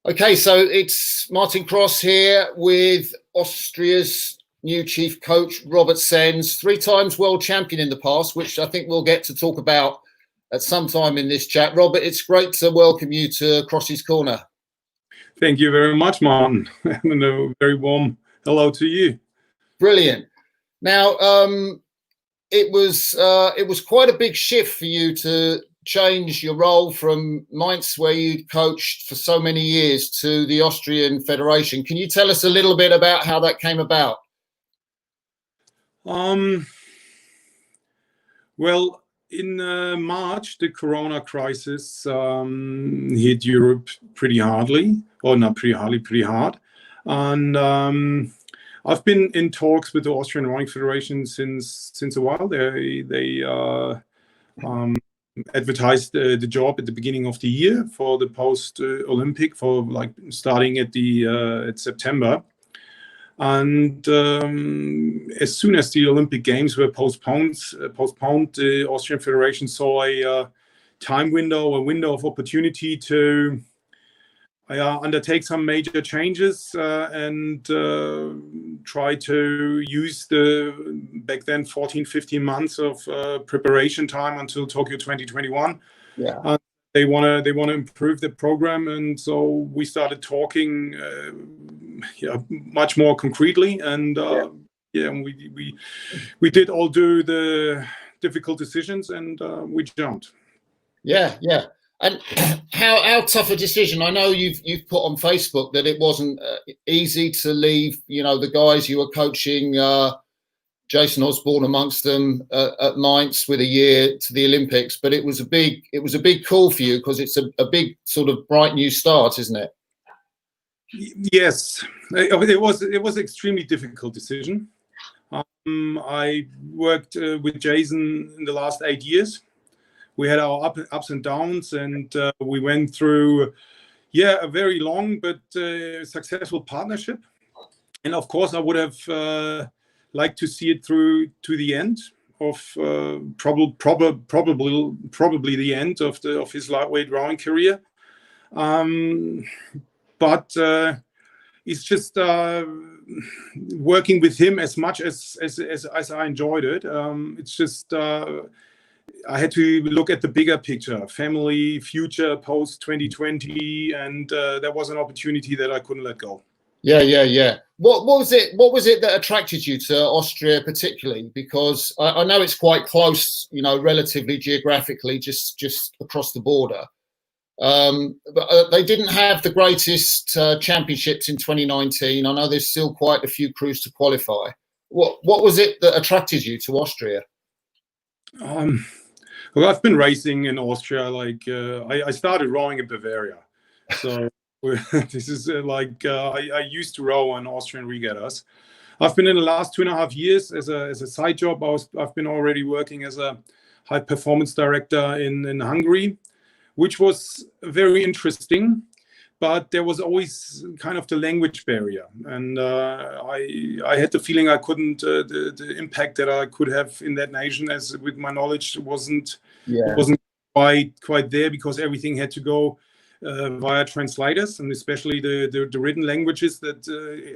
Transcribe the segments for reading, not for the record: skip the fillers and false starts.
Okay, so it's Martin Cross here with Austria's new chief coach, Robert Sens, 3 times world champion in the past, which I think we'll get to talk about at some time in this chat. Robert, it's great to welcome you to Cross's Corner. Thank you very much, Martin, and a very warm hello to you. Brilliant. Now, it was quite a big shift for you to change your role from Mainz, where you coached for so many years, to the Austrian Federation. Can you tell us a little bit about how that came about? Well, in March, the Corona crisis hit Europe pretty hardly, or not pretty hardly, pretty hard. And I've been in talks with the Austrian Rowing Federation since a while. They advertised the job at the beginning of the year for the post-Olympic, for like starting at September. And as soon as the Olympic Games were postponed, the Austrian Federation saw a window of opportunity to undertake some major changes and try to use the back then 14-15 months of preparation time until Tokyo 2021. Yeah. They want to improve the program, and so we started talking much more concretely, and we did all do the difficult decisions, and we jumped. Yeah. And how tough a decision? I know you've put on Facebook that it wasn't easy to leave, the guys you were coaching, Jason Osborne amongst them, at Mainz with a year to the Olympics. But it was a big call for you, because it's a big sort of bright new start, isn't it? Yes, it was an extremely difficult decision. I worked with Jason in the last 8 years. We had our ups and downs, and we went through, a very long but successful partnership. And of course, I would have liked to see it through to the end of probably the end of his lightweight rowing career. But it's just working with him as much as I enjoyed it. It's just I had to look at the bigger picture, family, future, post 2020, and there was an opportunity that I couldn't let go. Yeah. What was it that attracted you to Austria particularly? Because I know it's quite close, relatively geographically, just across the border. But they didn't have the greatest championships in 2019. I know there's still quite a few crews to qualify. What was it that attracted you to Austria? Well, I've been racing in Austria. I started rowing in Bavaria, so this is I used to row on Austrian regattas. I've been in the last 2.5 years as a side job. I've been already working as a high performance director in Hungary, which was very interesting. But there was always kind of the language barrier, and I had the feeling I couldn't the impact that I could have in that nation, as with my knowledge, wasn't quite there, because everything had to go via translators, and especially the written languages, that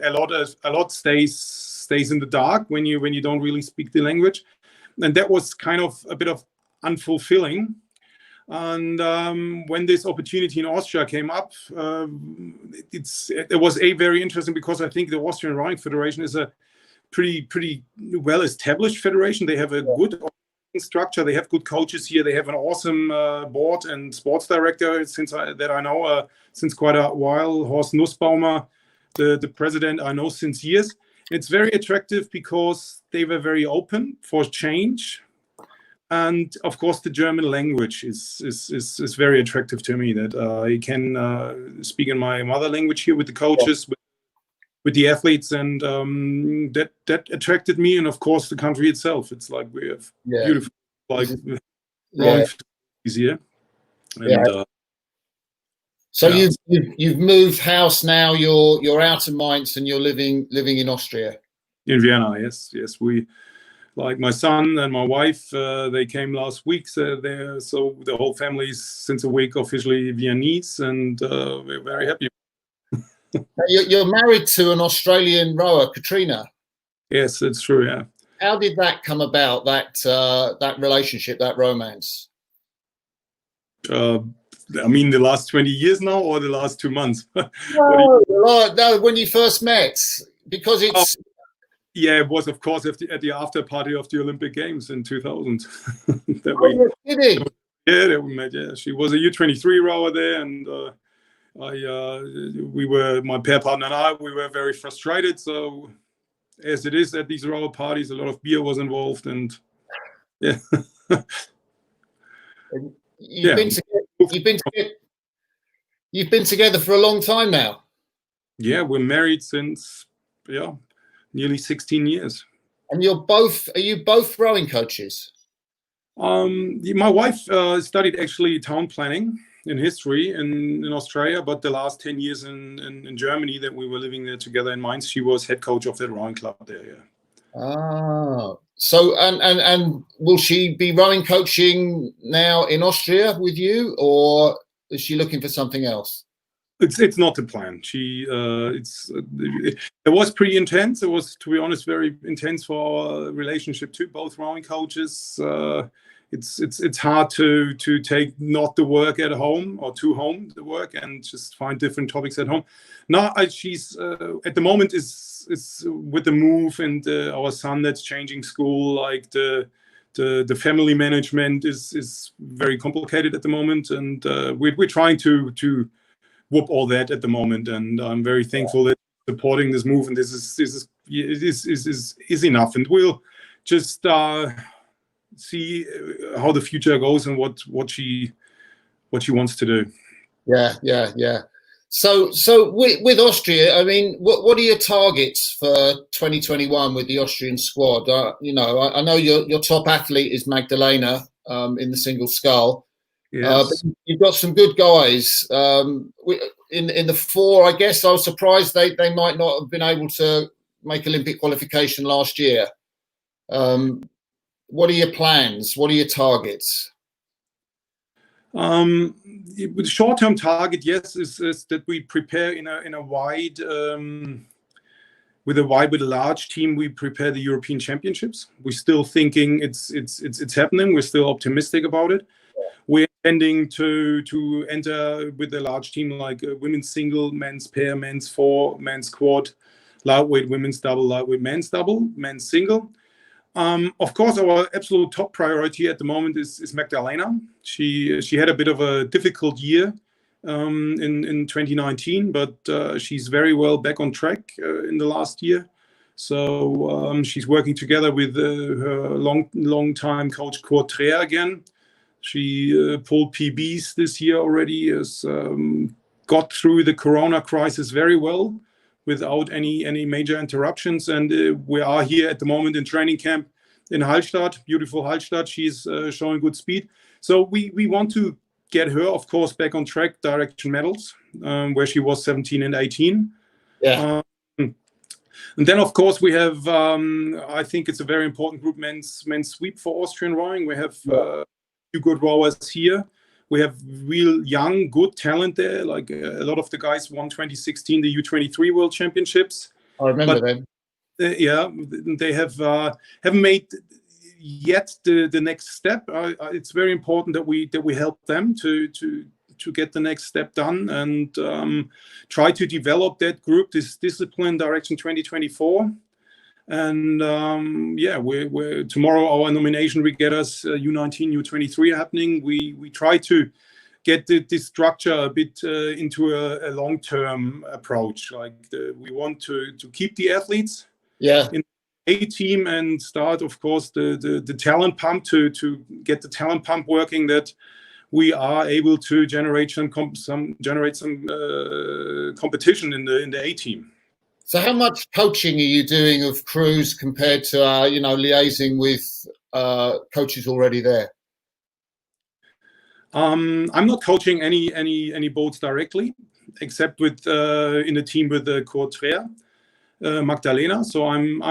a lot stays in the dark when you don't really speak the language, and that was kind of a bit of unfulfilling. And when this opportunity in Austria came up, it was very interesting, because I think the Austrian Rowing Federation is a pretty well-established federation. They have a good structure. They have good coaches here. They have an awesome board and sports director that I know since quite a while. Horst Nussbaumer, the president, I know since years. It's very attractive because they were very open for change. And of course, the German language is very attractive to me, that I can speak in my mother language here with the coaches, with the athletes, and that attracted me. And of course, the country itself. It's like we have beautiful, here. And, so you've moved house now. You're out of Mainz and you're living in Austria. In Vienna, yes. We. Like my son and my wife, they came last week. So the whole family is since a week officially Viennese, and we're very happy. You're married to an Australian rower, Katrina. Yes, that's true. Yeah. How did that come about? That relationship, that romance. I mean, the last 20 years now, or the last 2 months? No, when you first met, because it's. Yeah, it was, of course, at the after party of the Olympic Games in 2000. You're kidding. Yeah, that we met. Yeah, she was a U23 rower there, and my pair partner and I, we were very frustrated. So, as it is at these rower parties, a lot of beer was involved, and yeah. You've been together for a long time now. Yeah, we're married since nearly 16 years. And are you both rowing coaches? My wife studied actually town planning and history in Australia, but the last 10 years in Germany that we were living there together in Mainz, she was head coach of that rowing club there. Yeah. Ah, so and will she be rowing coaching now in Austria with you, or is she looking for something else? It's not the plan. It was pretty intense. It was, to be honest, very intense for our relationship too. Both rowing coaches. It's hard to take not the work at home or to home the work and just find different topics at home. Now she's at the moment is with the move and our son that's changing school. Like the family management is very complicated at the moment, and we're trying to whoop all that at the moment, and I'm very thankful that supporting this move, and this is enough, and we'll just see how the future goes and what she wants to do. Yeah. So with Austria, I mean, what are your targets for 2021 with the Austrian squad? I know your top athlete is Magdalena in the single scull. Yes. But you've got some good guys in the four. I guess I was surprised they might not have been able to make Olympic qualification last year. What are your plans? What are your targets? With short-term target, yes, is that we prepare in a wide with a large team. We prepare the European Championships. We're still thinking it's happening. We're still optimistic about it. We're intending to enter with a large team like women's single, men's pair, men's four, men's quad, lightweight women's double, lightweight men's double, men's single. Of course, our absolute top priority at the moment is Magdalena. She had a bit of a difficult year in 2019, but she's very well back on track in the last year. So she's working together with her long time coach Kurt Treher again. She pulled PBs this year already, has got through the Corona crisis very well without any major interruptions. And we are here at the moment in training camp in Hallstatt, beautiful Hallstatt. She's showing good speed. So we want to get her, of course, back on track, direction medals, where she was 17 and 18. Yeah. And then, of course, we have, I think it's a very important group, men's sweep for Austrian rowing. We have few good rowers here. We have real young, good talent there. Like a lot of the guys won 2016 the U23 World Championships. I remember them. They haven't made yet the next step. It's very important that we help them to get the next step done and try to develop that group, this discipline direction 2024. And we're tomorrow our nomination regattas U19, U23 are happening. We try to get this structure a bit into a long-term approach. Like we want to keep the athletes in a team and start, of course, the talent pump to get the talent pump working, that we are able to generate some competition in the A team. So how much coaching are you doing of crews compared to, liaising with coaches already there? I'm not coaching any boats directly, except with in a team with Kurt Treher, Magdalena. So I'm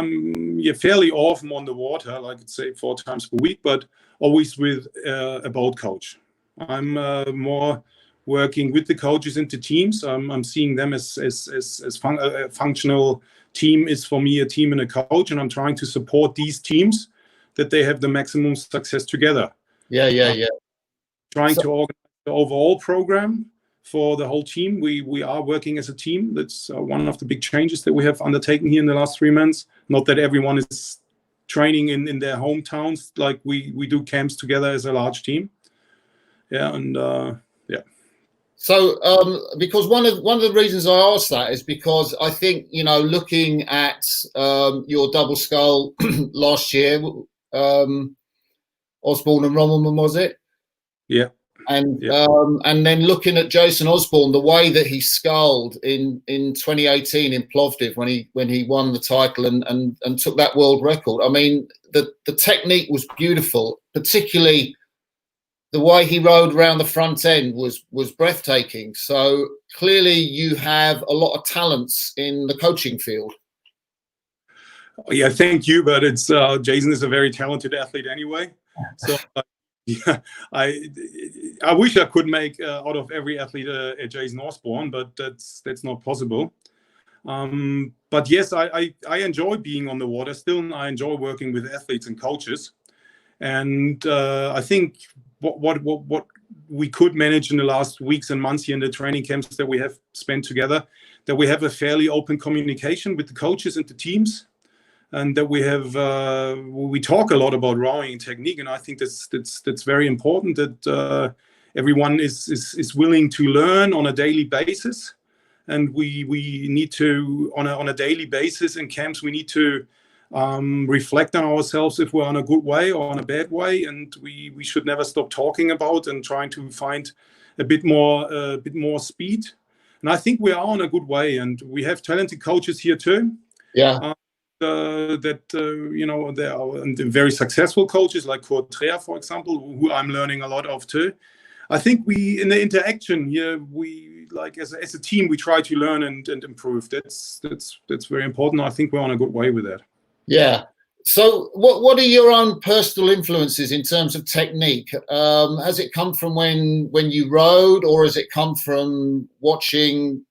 fairly often on the water, like I'd say 4 times per week, but always with a boat coach. I'm more working with the coaches and the teams. I'm seeing them as a functional team is for me a team and a coach, and I'm trying to support these teams that they have the maximum success together. Yeah. Trying to organize the overall program for the whole team. We are working as a team. That's one of the big changes that we have undertaken here in the last 3 months. Not that everyone is training in their hometowns, like we do camps together as a large team. Yeah, and yeah. So, because one of the reasons I asked that is because I think, you know, looking at your double scull last year, Osborne and Rommelman, was it? Yeah. And then looking at Jason Osborne, the way that he sculled in 2018 in Plovdiv when he won the title and took that world record. I mean, the technique was beautiful, particularly the way he rode around the front end was breathtaking. So clearly you have a lot of talents in the coaching field. Yeah, thank you. But it's Jason is a very talented athlete anyway. So yeah, I wish I could make out of every athlete a Jason Osborne, but that's not possible. But yes, I enjoy being on the water still, and I enjoy working with athletes and coaches. And I think what we could manage in the last weeks and months here in the training camps that we have spent together, that we have a fairly open communication with the coaches and the teams, and that we talk a lot about rowing and technique. And I think that's very important, that everyone is willing to learn on a daily basis. And we need to, on a daily basis in camps, we need to reflect on ourselves if we're on a good way or on a bad way, and we should never stop talking about and trying to find a bit more speed. And I think we are on a good way, and we have talented coaches here too. Yeah. You know, there are very successful coaches like Kurt Treher, for example, who I'm learning a lot of too. I think we, in the interaction here, we like as a team, we try to learn and improve. That's very important. I think we're on a good way with that. Yeah. So what are your own personal influences in terms of technique? Has it come from when you rode, or has it come from watching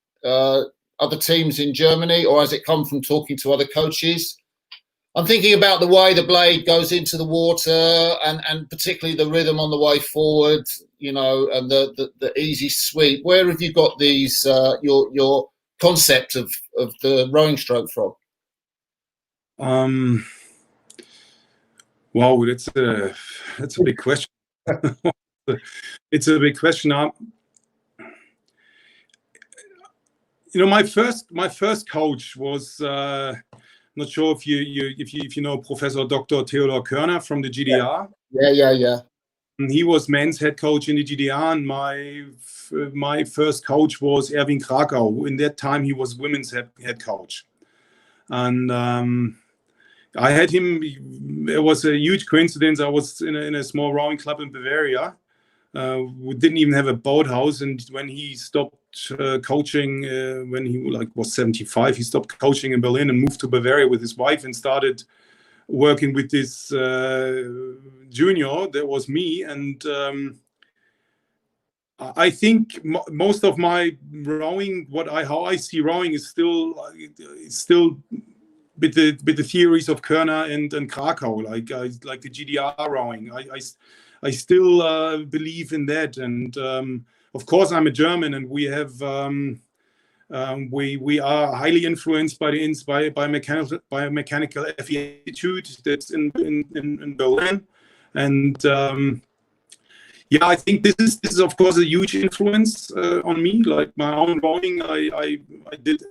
other teams in Germany, or has it come from talking to other coaches? I'm thinking about the way the blade goes into the water and particularly the rhythm on the way forward, you know, and the easy sweep. Where have you got these your concept of the rowing stroke from? Wow, that's a big question. It's a big question. You know, my first coach was not sure if you know Professor Dr. Theodor Körner from the GDR. Yeah. And he was men's head coach in the GDR, and my first coach was Erwin Krakau. In that time, he was women's head coach, and I had him. It was a huge coincidence. I was in a small rowing club in Bavaria. We didn't even have a boathouse, and when he stopped coaching, when he was 75, he stopped coaching in Berlin and moved to Bavaria with his wife and started working with this junior. That was me, and I think most of my rowing, how I see rowing, is still with the theories of Körner and Krakau, like the GDR rowing. I still believe in that, and of course I'm a German, and we have we are highly influenced by the biomechanical FE Institute that's in Berlin, and yeah, I think this is of course a huge influence on me. Like my own rowing, I did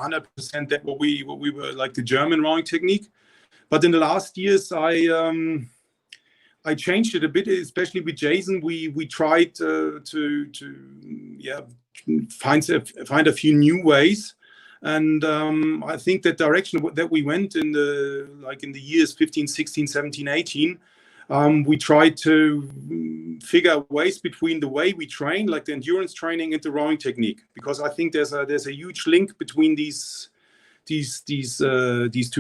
100% that what we were like the German rowing technique, but in the last years I changed it a bit, especially with Jason. We tried to find a few new ways, and I think that direction that we went in the years 15, 16, 17, 18. We tried to figure ways between the way we train, like the endurance training, and the rowing technique, because I think there's a huge link between these two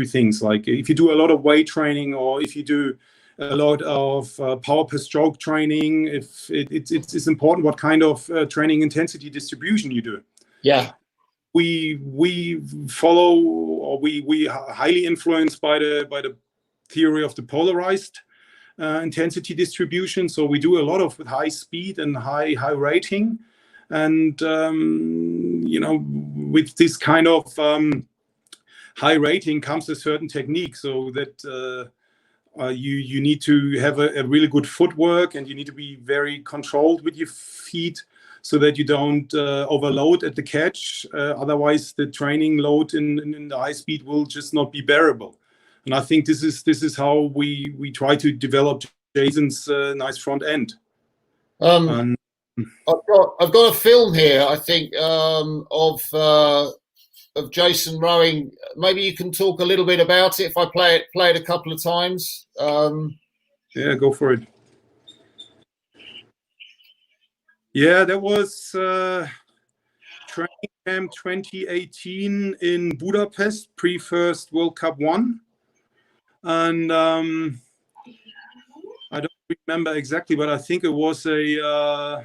things. Like if you do a lot of weight training, or if you do a lot of power per stroke training. If it's important what kind of training intensity distribution you do. Yeah. We follow, or we highly influenced by the theory of the polarized intensity distribution. So we do a lot of with high speed and high rating, and with this kind of high rating comes a certain technique, so that you need to have a really good footwork, and you need to be very controlled with your feet, so that you don't overload at the catch. Otherwise, the training load in the high speed will just not be bearable. And I think this is how we try to develop Jason's nice front end. I've got a film here, I think, of Jason rowing. Maybe you can talk a little bit about it if I play it a couple of times. Yeah, go for it. Yeah, that was training camp 2018 in Budapest, pre-first World Cup 1. And I don't remember exactly, but I think it was a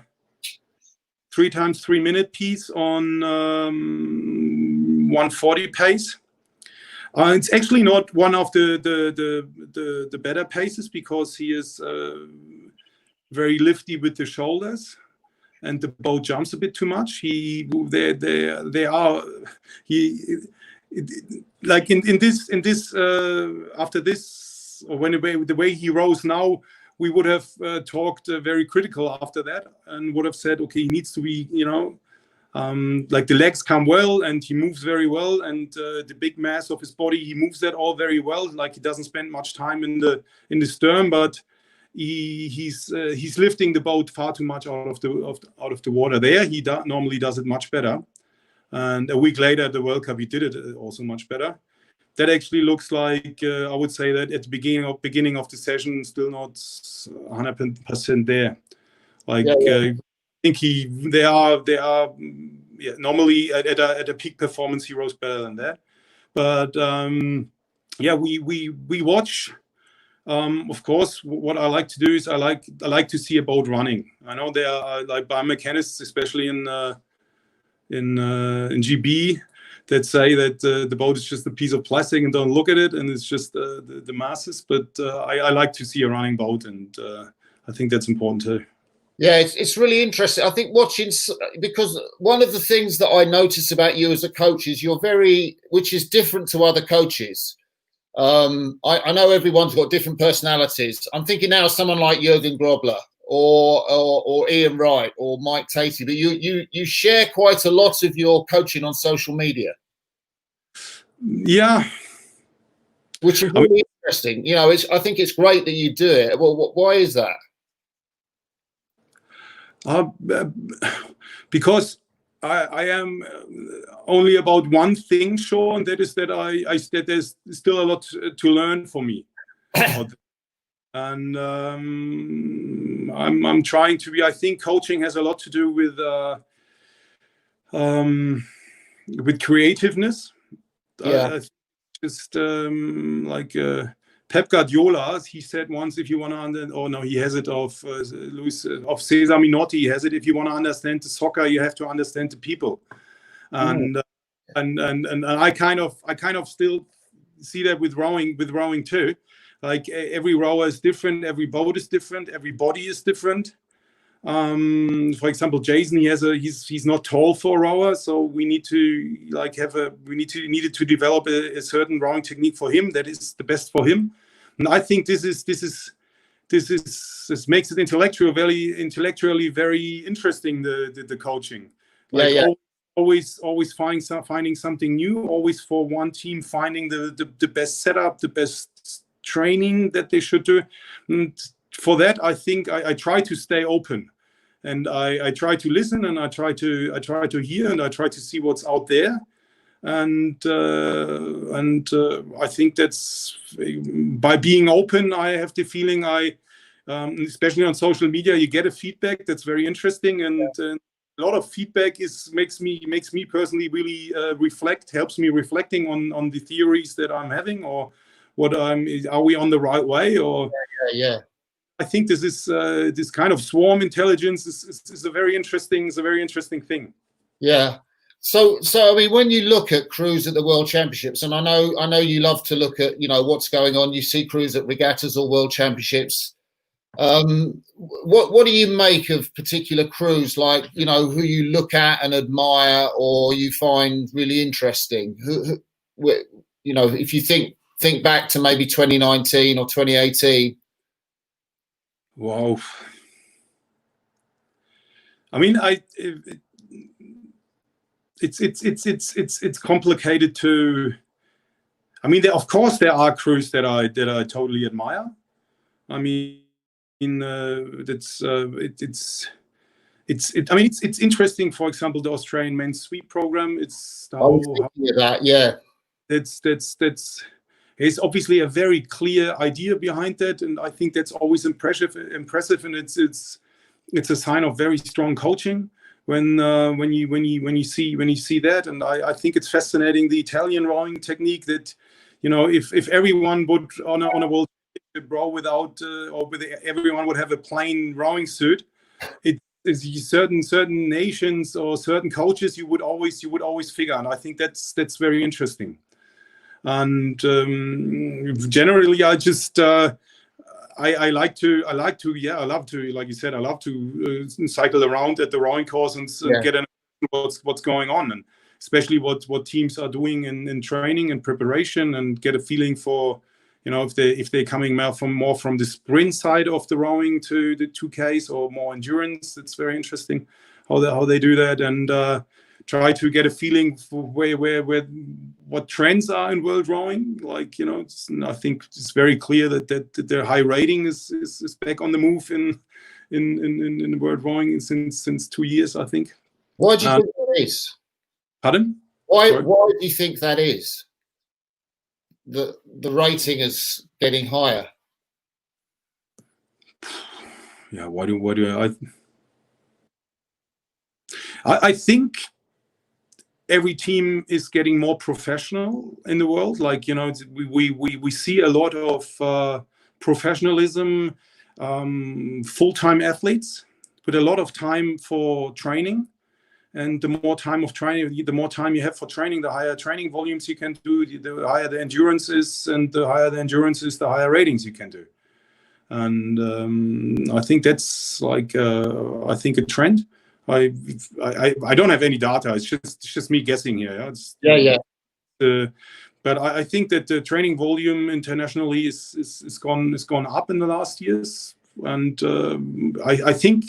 3x3 minute piece on 140 pace. It's actually not one of the better paces, because he is very lifty with the shoulders, and the boat jumps a bit too much. Like in this after this, or the way he rows now, we would have talked very critical after that, and would have said, okay, he needs to be, like the legs come well, and he moves very well, and the big mass of his body, he moves that all very well. Like, he doesn't spend much time in the stern, but he's lifting the boat far too much out of the water. There, he normally does it much better. And a week later at the World Cup, he did it also much better. That actually looks like, I would say that at the beginning of the session, still not 100% there. Like, I think they are normally at a peak performance, he rows better than that. But we watch. Of course, what I like to do is I like to see a boat running. I know there are like biomechanists, especially in GB, that say that the boat is just a piece of plastic and don't look at it, and it's just the masses. But I like to see a running boat, and I think that's important too. Yeah, it's really interesting. I think watching, because one of the things that I notice about you as a coach is you're which is different to other coaches. I know everyone's got different personalities. I'm thinking now of someone like Jürgen Grobler or Ian Wright or Mike Tatey, but you share quite a lot of your coaching on social media. Yeah, which is really interesting. I think it's great that you do it. Well, why is that? Because I am only about one thing sure, and that is that that there's still a lot to learn for me. And I'm trying to be. I think coaching has a lot to do with creativeness. Yeah. Just like Pep Guardiola, he said once, if you want to he has it of Cesar Minotti. He has it: if you want to understand the soccer, you have to understand the people. And I kind of still see that with rowing too. Like, every rower is different, every boat is different, every body is different. For example, Jason, he's not tall for a rower, so we need to needed to develop a certain rowing technique for him that is the best for him. And I think this makes it intellectually very interesting, the coaching. Like, always finding something new, always for one team finding the best setup, the best training that they should do. And for that, I think I try to stay open, and I try to listen, and I try to hear, and I try to see what's out there. And I think that's, by being open, I have the feeling especially on social media, you get a feedback that's very interesting, and a lot of feedback makes me personally really helps me reflecting on the theories that I'm having, or are we on the right way? Or Yeah. I think this is this kind of swarm intelligence is a very interesting thing. Yeah. So I mean, when you look at crews at the World Championships, and I know you love to look at what's going on. You see crews at regattas or World Championships. What do you make of particular crews, like who you look at and admire, or you find really interesting? If you think back to maybe 2019 or 2018. Wow. I mean, it's complicated to. I mean, of course there are crews that I totally admire. I mean, it's interesting. For example, the Australian men's sweep program. It's There's obviously a very clear idea behind that, and I think that's always impressive, and it's a sign of very strong coaching when you see that. And I think it's fascinating, the Italian rowing technique, that if everyone would on a world championship row without everyone would have a plain rowing suit, it is certain nations or certain coaches you would always figure, and I think that's very interesting. And generally, I just I love to, like you said, I love to cycle around at the rowing course and get an what's going on, and especially what teams are doing in training and preparation, and get a feeling for if they're coming more from the sprint side of the rowing to the 2Ks or more endurance. It's very interesting how they do that, and try to get a feeling for what trends are in world rowing. Like I think it's very clear that their high rating is back on the move in world rowing since 2 years, I think. Why do you think that is? Pardon? Why do you think that is? The rating is getting higher. Yeah, I think every team is getting more professional in the world. Like we see a lot of professionalism, full-time athletes with a lot of time for training. And the more time of training, the more time you have for training, the higher training volumes you can do, the higher the endurance is, and the higher the endurance is, the higher ratings you can do. And I think that's like I think a trend. I don't have any data. It's just me guessing here. Yeah. But I think that the training volume internationally is gone up in the last years, and I think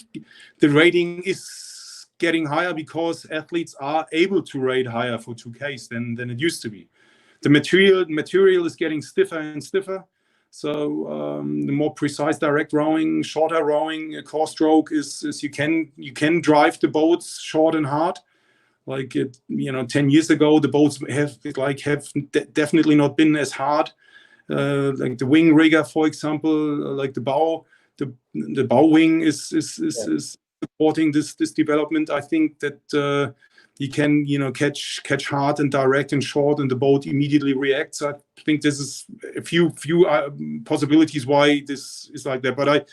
the rating is getting higher because athletes are able to rate higher for 2Ks than it used to be. The material is getting stiffer and stiffer. So the more precise direct rowing, shorter rowing, core stroke is you can drive the boats short and hard. Like 10 years ago, the boats have definitely not been as hard. Like the wing rigger, for example, like the bow wing is supporting this development. I think that you can catch hard and direct and short, and the boat immediately reacts. I think this is a few possibilities why this is like that. But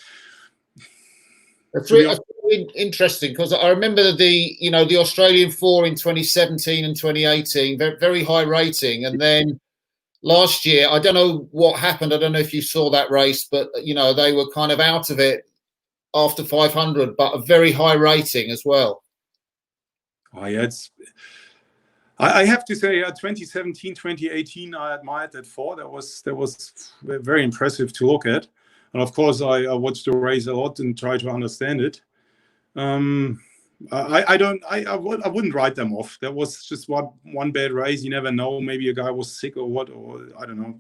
that's really interesting, because I remember the Australian 4 in 2017 and 2018, very high rating, and then last year I don't know what happened. I don't know if you saw that race, but they were kind of out of it after 500, but a very high rating as well. Oh yeah, I have to say, 2017, 2018, I admired that 4. That was very impressive to look at, and of course I watched the race a lot and try to understand it. I wouldn't write them off. That was just one bad race. You never know. Maybe a guy was sick or what, or I don't know.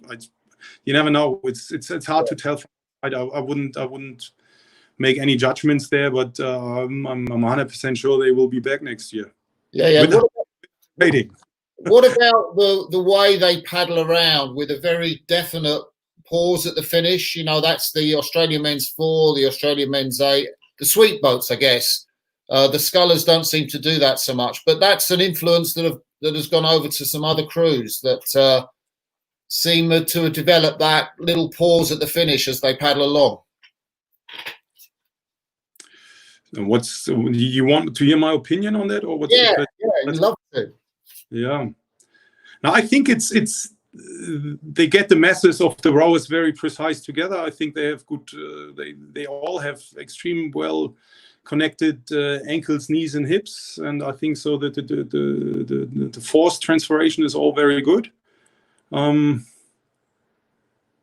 You never know. It's hard to tell. I wouldn't make any judgments there, but I'm 100% sure they will be back next year. Yeah. What about the way they paddle around with a very definite pause at the finish? That's the Australian men's 4, the Australian men's 8, the sweep boats, I guess. The scullers don't seem to do that so much, but that's an influence that has gone over to some other crews. That seem to have developed that little pause at the finish as they paddle along. And you want to hear my opinion on that, or what's Yeah, the question? yeah, I'd love to. Yeah. Now I think it's they get the masses of the rowers very precise together. I think they have good. They all have extreme well connected ankles, knees, and hips, and I think so that the force transferation is all very good.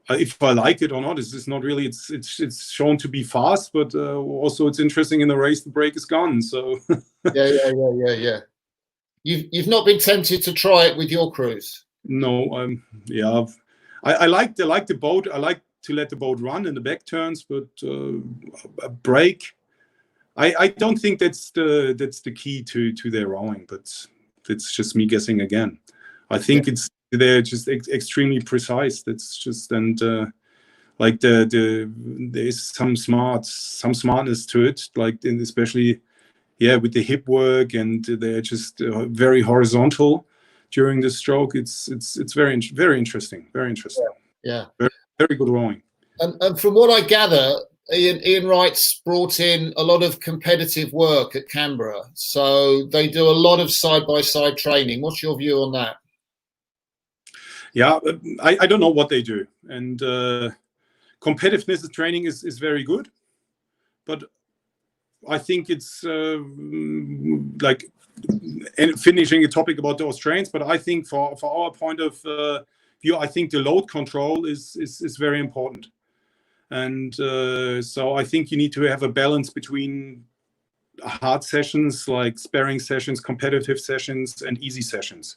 If I like it or not, it's not really. It's shown to be fast, but also it's interesting in the race. The break is gone. So yeah. You've not been tempted to try it with your crews? No, yeah. I like the boat. I like to let the boat run in the back turns, but a break. I don't think that's the key to their rowing, but it's just me guessing again. I think they're just extremely precise. That's just like there's some smartness to it, like especially with the hip work, and they're just very horizontal during the stroke. It's very interesting. Very interesting. Yeah. Very, very good rowing. And from what I gather, Ian Wright's brought in a lot of competitive work at Canberra, so they do a lot of side-by-side training. What's your view on that? Yeah, I don't know what they do, and competitiveness training is very good, but I think it's like finishing a topic about the Australians, but I think for our point of view, I think the load control is very important. And so I think you need to have a balance between hard sessions, like sparring sessions, competitive sessions, and easy sessions.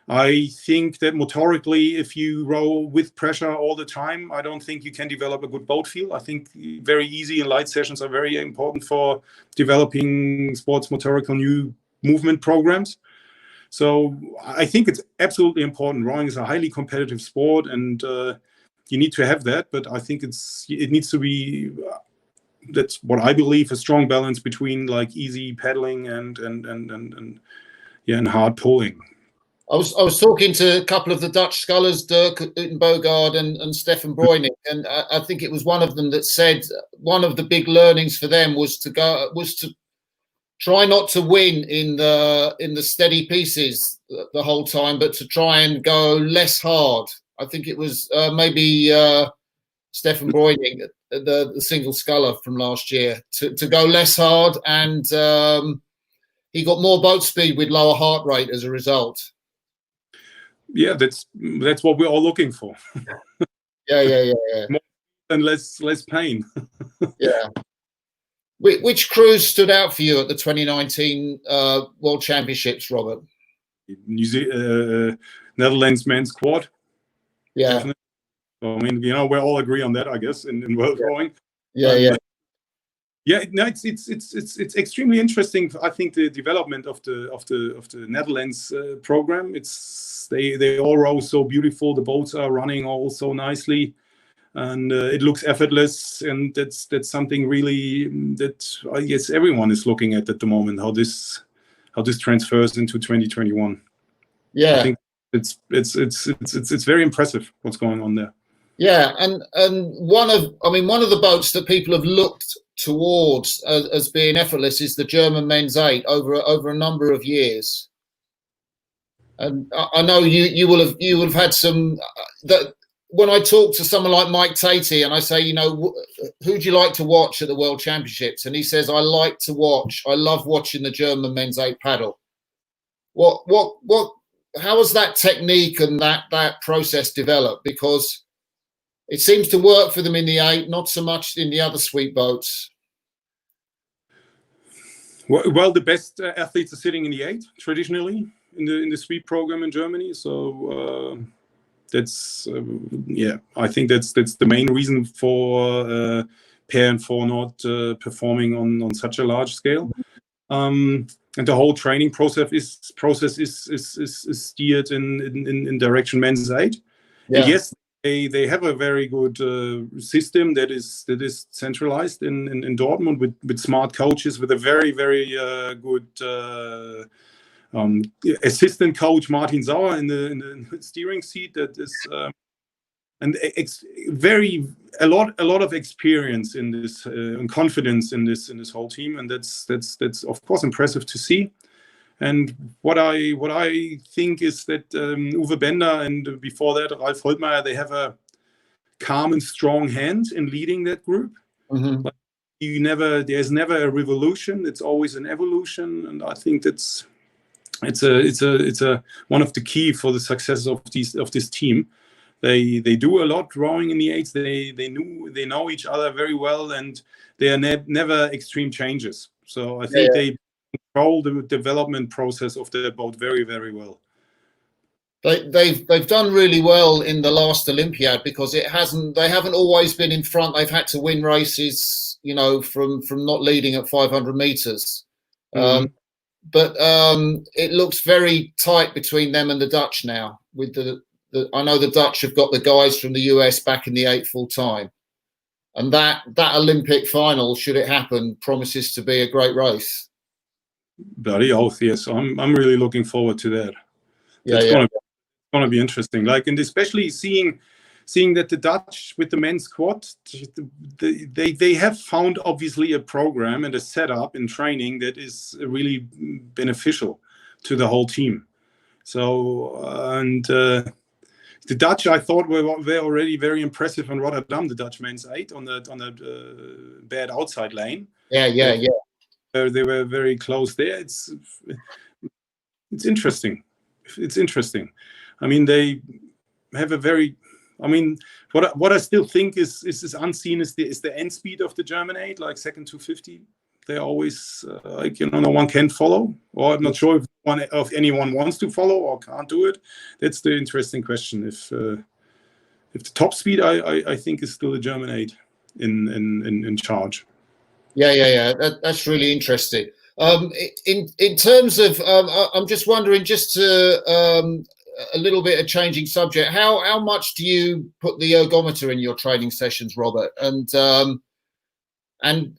I think that motorically, if you row with pressure all the time, I don't think you can develop a good boat feel. I think very easy and light sessions are very important for developing sports motorical new movement programs. So I think it's absolutely important. Rowing is a highly competitive sport, and you need to have that. But I think it needs to be that's what I believe, a strong balance between like easy paddling and hard pulling. I was talking to a couple of the Dutch scullers, Dirk Utenbogard and Stefan Breuning, and I think it was one of them that said one of the big learnings for them was to try not to win in the steady pieces the whole time, but to try and go less hard. I think it was maybe Stefan Breuning, the single sculler from last year, to go less hard, and he got more boat speed with lower heart rate as a result. Yeah, that's what we're all looking for. Yeah. More and less pain. Yeah. Which crews stood out for you at the 2019 World Championships, Robert? Netherlands men's quad. Yeah. Definitely. I mean, we all agree on that, I guess, in world rowing. Yeah. Yeah, no, it's extremely interesting. I think the development of the Netherlands program. They all row so beautiful. The boats are running all so nicely, and it looks effortless. And that's something really that I guess everyone is looking at the moment. How this transfers into 2021. Yeah, I think it's very impressive what's going on there. Yeah, and one of the boats that people have looked towards as being effortless is the German men's 8 over a number of years. And I know you will have had some that when I talk to someone like Mike Tatey and I say, who do you like to watch at the World Championships? And he says, I love watching the German men's 8 paddle. How has that technique and that process developed? Because it seems to work for them in the 8, not so much in the other sweep boats. Well, the best athletes are sitting in the 8 traditionally in the sweep program in Germany. So that's I think that's the main reason for Per and For not performing on such a large scale. And the whole training process is steered in direction men's 8. Yeah. And yes, they have a very good system that is centralized in Dortmund with smart coaches, with a very, very good assistant coach Martin Sauer in the steering seat. That is and a lot of experience in this and confidence in this whole team, and that's of course impressive to see. And what I think is that Uwe Bender and before that Ralf Holtmeier, they have a calm and strong hand in leading that group. Mm-hmm. Like there's never a revolution. It's always an evolution, and I think it's one of the key for the success of this team. They do a lot rowing in the eights. They know each other very well, and they are never extreme changes. So I think they control the development process of the boat very, very well. They've done really well in the last Olympiad because they haven't always been in front. They've had to win races, from not leading at 500 meters. Mm-hmm. But it looks very tight between them and the Dutch now. With I know the Dutch have got the guys from the US back in the 8 full time, and that Olympic final, should it happen, promises to be a great race. Bloody oath, yes. I'm really looking forward to that. That's going to be interesting. And especially seeing that the Dutch with the men's squad, they have found obviously a program and a setup in training that is really beneficial to the whole team. So the Dutch, I thought, were already very impressive in Rotterdam. The Dutch men's 8 on the bad outside lane. Yeah. They were very close there. It's interesting. It's interesting. I mean, they have a very. I mean, what I still think is unseen is the end speed of the German 8, like second 250. They always no one can follow, or I'm not sure if anyone wants to follow or can't do it. That's the interesting question. If the top speed, I think, is still the German 8 in charge. Yeah. That's really interesting. In terms of, I'm just wondering, just to a little bit of changing subject, how much do you put the ergometer in your training sessions, Robert? And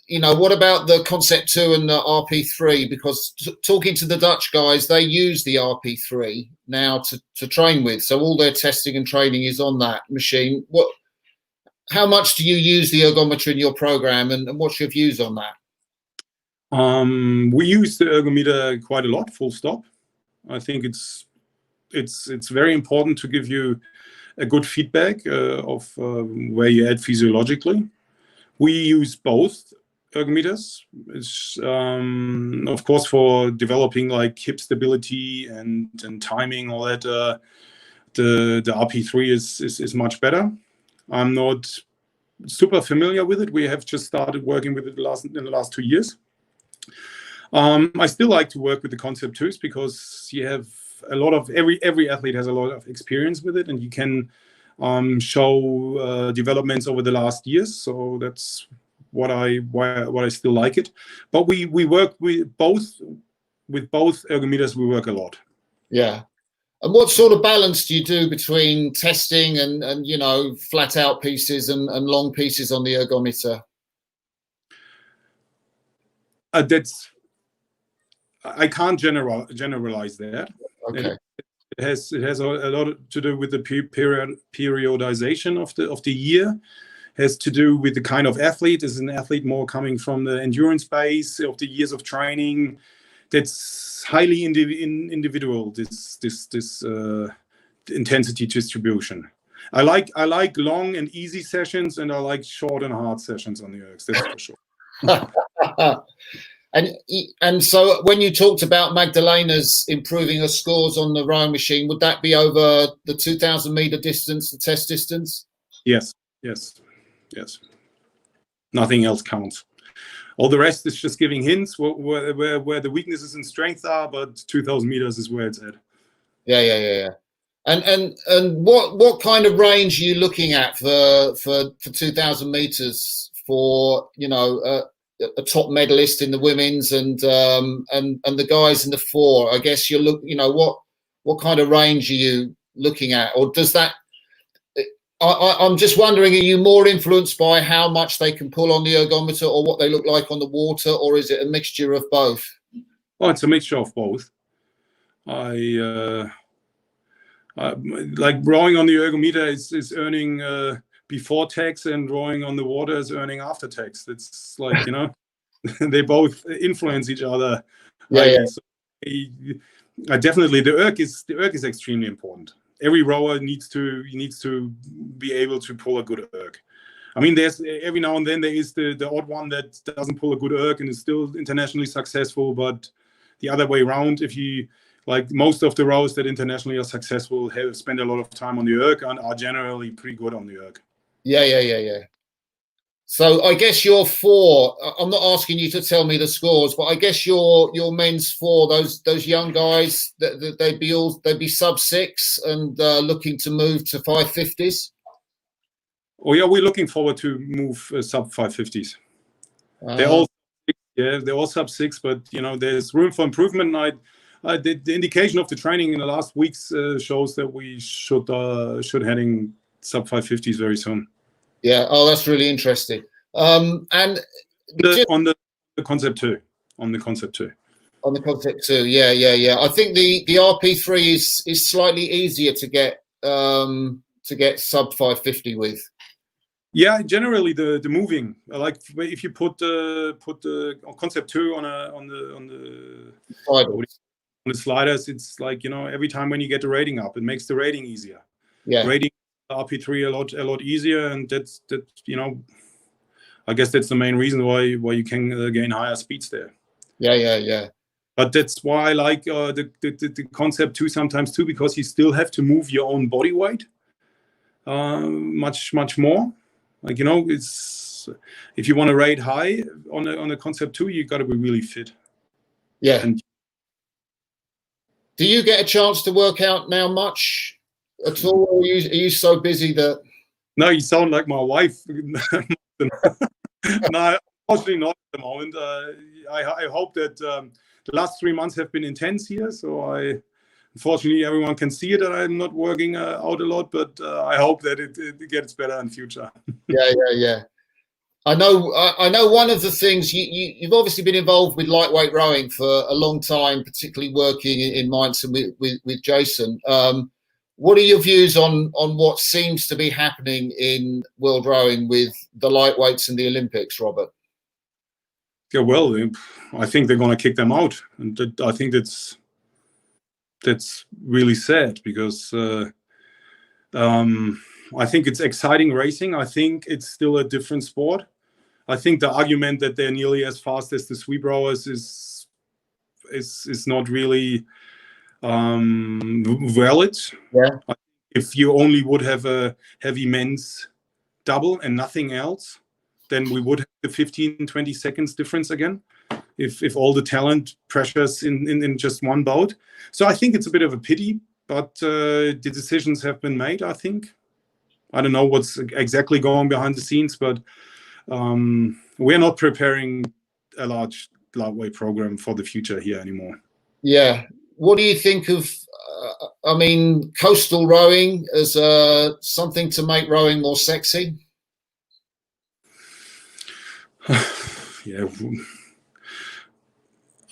what about the Concept 2 and the RP3? Because talking to the Dutch guys, they use the RP3 now to train with. So all their testing and training is on that machine. How much do you use the ergometer in your program, and what's your views on that? We use the ergometer quite a lot, full stop. I think it's very important to give you a good feedback of where you're at physiologically. We use both ergometers. It's of course for developing like hip stability and timing, all that. The RP3 is much better. I'm not super familiar with it. We have just started working with it in the last 2 years. I still like to work with the Concept 2s because you have a lot of every athlete has a lot of experience with it, and you can show developments over the last years. So that's why I still like it. But we work with both ergometers. We work a lot. Yeah. And what sort of balance do you do between testing and flat out pieces and long pieces on the ergometer? I can't generalize that. Okay. It has a lot to do with the periodization of the year. It has to do with the kind of athlete. Is an athlete more coming from the endurance base of the years of training? That's highly individual. This intensity distribution. I like long and easy sessions, and I like short and hard sessions on the ergs. That's for sure. And so when you talked about Magdalena's improving her scores on the rowing machine, would that be over the 2,000 meter distance, the test distance? Yes. Nothing else counts. All the rest is just giving hints where the weaknesses and strengths are, but 2,000 meters is where it's at. Yeah. And what kind of range are you looking at for 2,000 meters for a top medalist in the women's and the guys in the 4? I guess what kind of range are you looking at, or does that? I'm just wondering, are you more influenced by how much they can pull on the ergometer or what they look like on the water, or is it a mixture of both? Oh, it's a mixture of both. I like rowing on the ergometer is earning before tax, and rowing on the water is earning after tax. It's like, you know, they both influence each other highly. Yeah. So definitely the erg is extremely important. Every rower needs to be able to pull a good erg. I mean, there's every now and then there is the odd one that doesn't pull a good erg and is still internationally successful, but the other way around, if you like, most of the rowers that internationally are successful have spent a lot of time on the erg and are generally pretty good on the erg. Yeah. So I guess your four, I'm not asking you to tell me the scores, but I guess your men's four, those young guys, they'd be sub 6 and looking to move to 550s. Oh yeah, we're looking forward to move sub 550s. They're all sub 6, but you know, there's room for improvement. The indication of the training in the last weeks shows that we should heading sub 550s very soon. Yeah. Oh, that's really interesting. And on the concept 2. On the concept 2. On the concept 2. Yeah. I think the RP3 is slightly easier to get sub 550 with. Yeah, generally the moving, like if you put the concept 2 on the sliders, it's like, you know, every time when you get the rating up, it makes the rating easier. Yeah. Rating RP3 a lot easier, and that's you know, I guess that's the main reason why you can gain higher speeds there. Yeah. But that's why I like the concept 2 sometimes too, because you still have to move your own body weight much more. Like, you know, it's, if you want to rate high on the concept 2, you got to be really fit. Yeah. And do you get a chance to work out now much at all, or are you so busy that? No, you sound like my wife. No, unfortunately not at the moment. I hope that the last 3 months have been intense here, so unfortunately everyone can see that I'm not working out a lot, but I hope that it gets better in future. Yeah. I know one of the things you've obviously been involved with lightweight rowing for a long time, particularly working in Mainz and with Jason. What are your views on what seems to be happening in world rowing with the lightweights and the Olympics, Robert? Yeah, well, I think they're going to kick them out, and I think that's really sad, because I think it's exciting racing. I think it's still a different sport. I think the argument that they're nearly as fast as the sweep rowers is not really valid. Yeah. If you only would have a heavy men's double and nothing else, then we would have the 15-20 seconds difference again, if all the talent pressures in just one boat. So I think it's a bit of a pity, but the decisions have been made, I think. I don't know what's exactly going behind the scenes, but we're not preparing a large lightweight program for the future here anymore. Yeah. What do you think of, coastal rowing as something to make rowing more sexy? Yeah,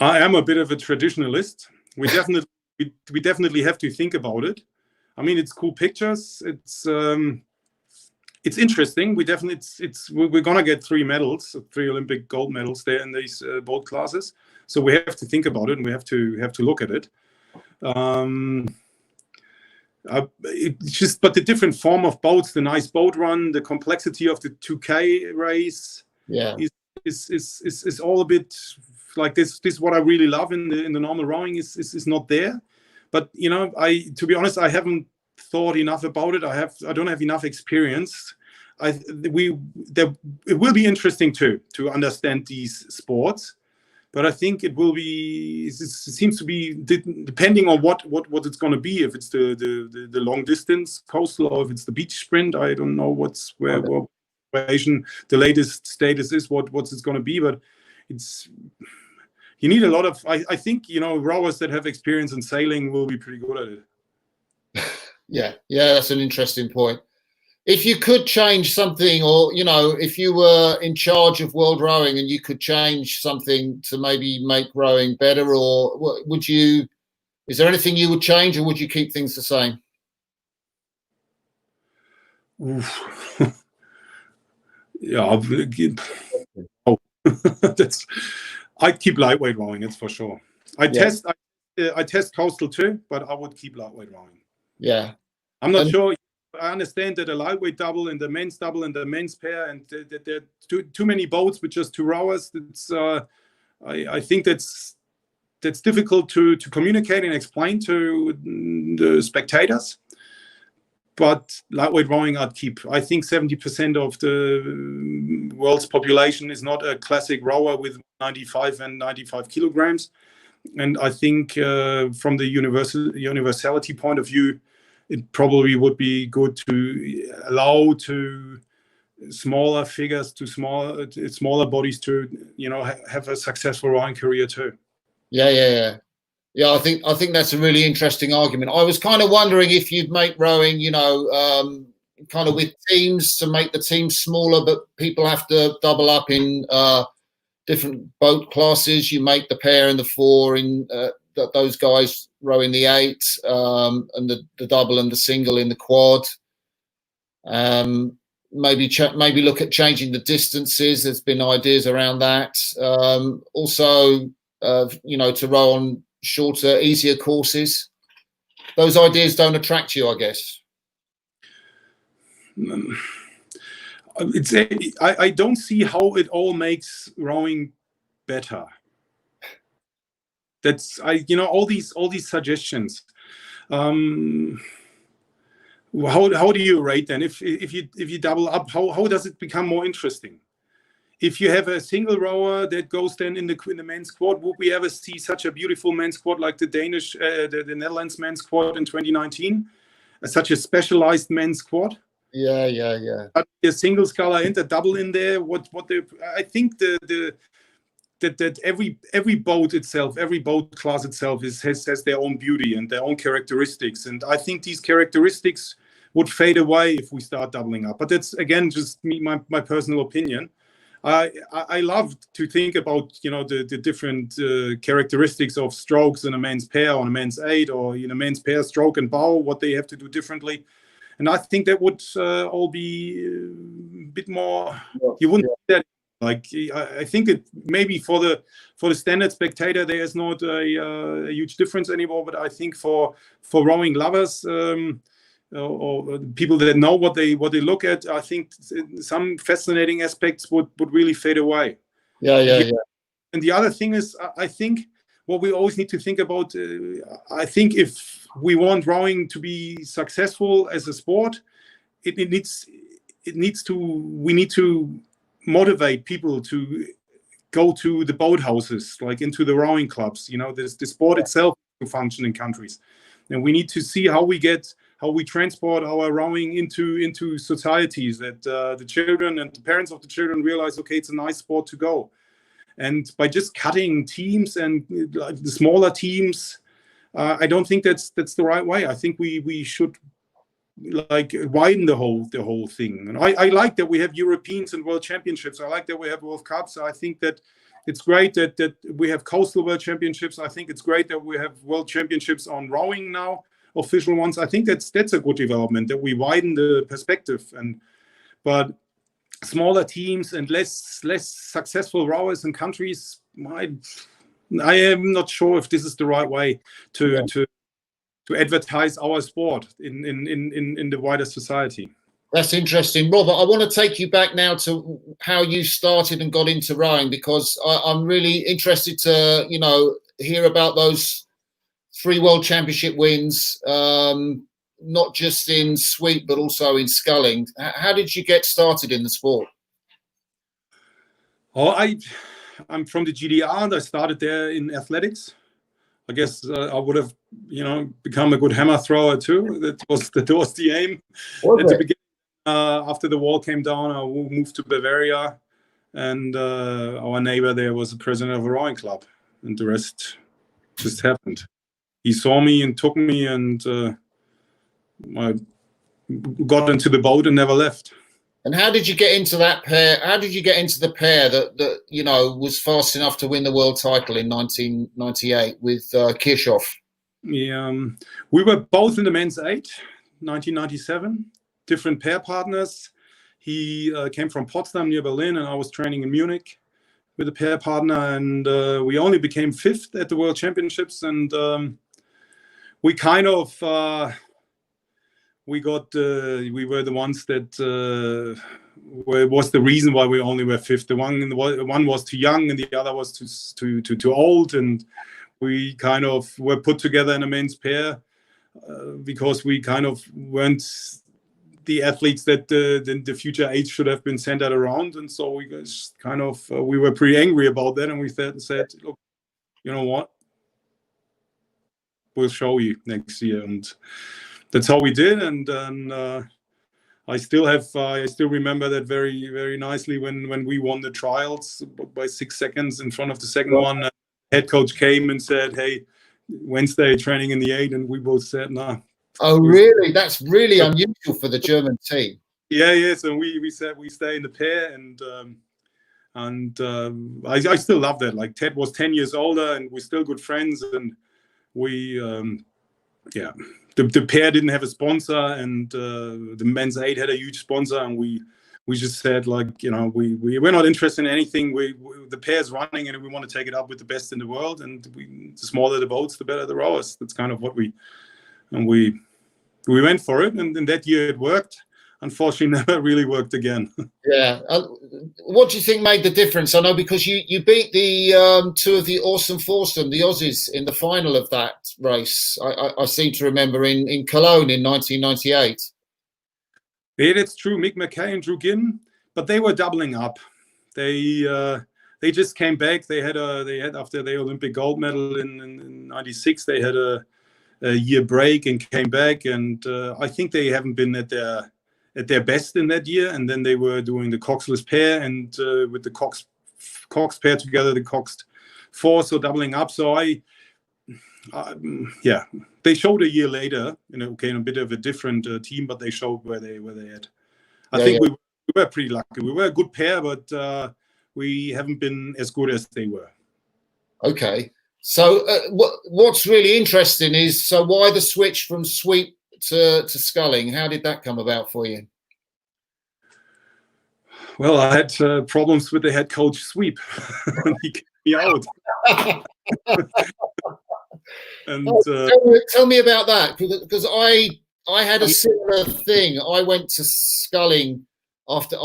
I am a bit of a traditionalist. We definitely have to think about it. I mean, it's cool pictures. It's interesting. We're gonna get 3 medals, 3 Olympic gold medals there in these boat classes. So we have to think about it, and we have to look at it. It's just, but the different form of boats, the nice boat run, the complexity of the 2K race, yeah, is all a bit like this. This is what I really love in the normal rowing is not there. But you know, to be honest, I haven't thought enough about it. I don't have enough experience. It will be interesting to understand these sports, but I think it will be. It seems to be depending on what it's going to be. If it's the long distance coastal, or if it's the beach sprint. I don't know what the latest status is. What's it's going to be, but it's. You need a lot of. I think, you know, rowers that have experience in sailing will be pretty good at it. Yeah, that's an interesting point. If you could change something, or, you know, if you were in charge of world rowing and you could change something to maybe make rowing better, or would you Is there anything you would change, or would you keep things the same? Yeah, I'd keep lightweight rowing. That's for sure. I test coastal too, but I would keep lightweight rowing. Yeah, I'm not sure. I understand that a lightweight double and the men's double and the men's pair, and that there are too many boats with just 2 rowers. It's I think that's difficult to communicate and explain to the spectators. But lightweight rowing I'd keep. I think 70% of the world's population is not a classic rower with 95 and 95 kilograms. And I think from the universality point of view, it probably would be good to allow to smaller figures, to smaller bodies to, have a successful rowing career too. Yeah. I think that's a really interesting argument. I was kind of wondering if you'd make rowing, kind of with teams, to make the teams smaller, but people have to double up in different boat classes. You make the pair and the 4 in those guys row in the 8, and the double and the single in the quad. Maybe look at changing the distances. There's been ideas around that. Also, to row on shorter, easier courses. Those ideas don't attract you, I guess. I don't see how it all makes rowing better. That's all these suggestions. How do you rate then? If you double up, how does it become more interesting? If you have a single rower that goes then in the men's quad, would we ever see such a beautiful men's quad like the Danish, the Netherlands men's quad in 2019? Such a specialized men's quad? Yeah. A single sculler and a double in there. I think that every boat itself, every boat class itself has their own beauty and their own characteristics. And I think these characteristics would fade away if we start doubling up. But that's, again, just my personal opinion. I love to think about the different characteristics of strokes in a men's pair, on a men's 8, or in a men's pair stroke and bow, what they have to do differently. And I think that would all be a bit more. You wouldn't see that. Like, I think it maybe for the standard spectator there is not a huge difference anymore. But I think for rowing lovers, or people that know what they look at, I think some fascinating aspects would really fade away. Yeah. And the other thing is, I think what we always need to think about, I think if we want rowing to be successful as a sport, we need to motivate people to go to the boathouses, like into the rowing clubs. The sport itself to function in countries, and we need to see how we transport our rowing into societies, that the children and the parents of the children realize, okay, it's a nice sport to go. And by just cutting teams and the smaller teams, I don't think that's the right way. I think we should widen the whole thing. And I like that we have Europeans and World Championships. I like that we have World Cups. I think that it's great that we have coastal World Championships. I think it's great that we have World Championships on rowing now, official ones. I think that's a good development, that we widen the perspective. But smaller teams and less successful rowers in countries, I am not sure if this is the right way to advertise our sport in the wider society. That's interesting, Robert. I want to take you back now to how you started and got into rowing, because I'm really interested to hear about those 3 World Championship wins, not just in sweep but also in sculling. How did you get started in the sport? I'm from the GDR, and I started there in athletics. I guess I would have, become a good hammer thrower too. That was the aim at the beginning. After the wall came down, I moved to Bavaria, and our neighbor there was the president of a rowing club, and the rest just happened. He saw me and took me, and I got into the boat and never left. And how did you get into that pair? How did you get into the pair that was fast enough to win the world title in 1998 with Kirchhoff? We were both in the men's 8, 1997, different pair partners. He came from Potsdam near Berlin, and I was training in Munich with a pair partner, and we only became 5th at the World Championships, and we kind of we were the ones that was the reason why we only were 5th. The one was too young, and the other was too old, and we kind of were put together in a men's pair because we kind of weren't the athletes that the future age should have been centered around, and so we just kind of we were pretty angry about that, and we said, look, you know what, we'll show you next year, and that's how we did. And then I still remember that very, very nicely when we won the trials by 6 seconds in front of the second one. Head coach came and said, "Hey, Wednesday training in the 8," and we both said, "Nah." Oh, really? That's really unusual for the German team. Yeah. So we said we stay in the pair, and I still love that. Like, Ted was 10 years older, and we're still good friends, and we the pair didn't have a sponsor, and the men's 8 had a huge sponsor, and we just said, like, you know, we're not interested in anything. The pair's running, and we want to take it up with the best in the world, and the smaller the boats, the better the rowers. That's kind of what we went for it, and in that year it worked. Unfortunately, never really worked again. Yeah. What do you think made the difference? I know because you beat the 2 of the awesome foursome, the Aussies, in the final of that race. I seem to remember in Cologne in 1998. Yeah, that's true. Mick McKay and Drew Ginn, but they were doubling up. They just came back. They had after the Olympic gold medal in '96. They had a year break and came back, and I think they haven't been at their best in that year. And then they were doing the coxless pair, and with the cox pair together, the coxed 4, so doubling up. So they showed a year later, in a bit of a different team, but they showed where they at. I think we were pretty lucky. We were a good pair, but we haven't been as good as they were. Okay. So what's really interesting is, so why the switch from sweep to sculling? How did that come about for you? Well, I had problems with the head coach sweep. He kicked me out. And tell me about that, because I had a similar thing. I went to sculling after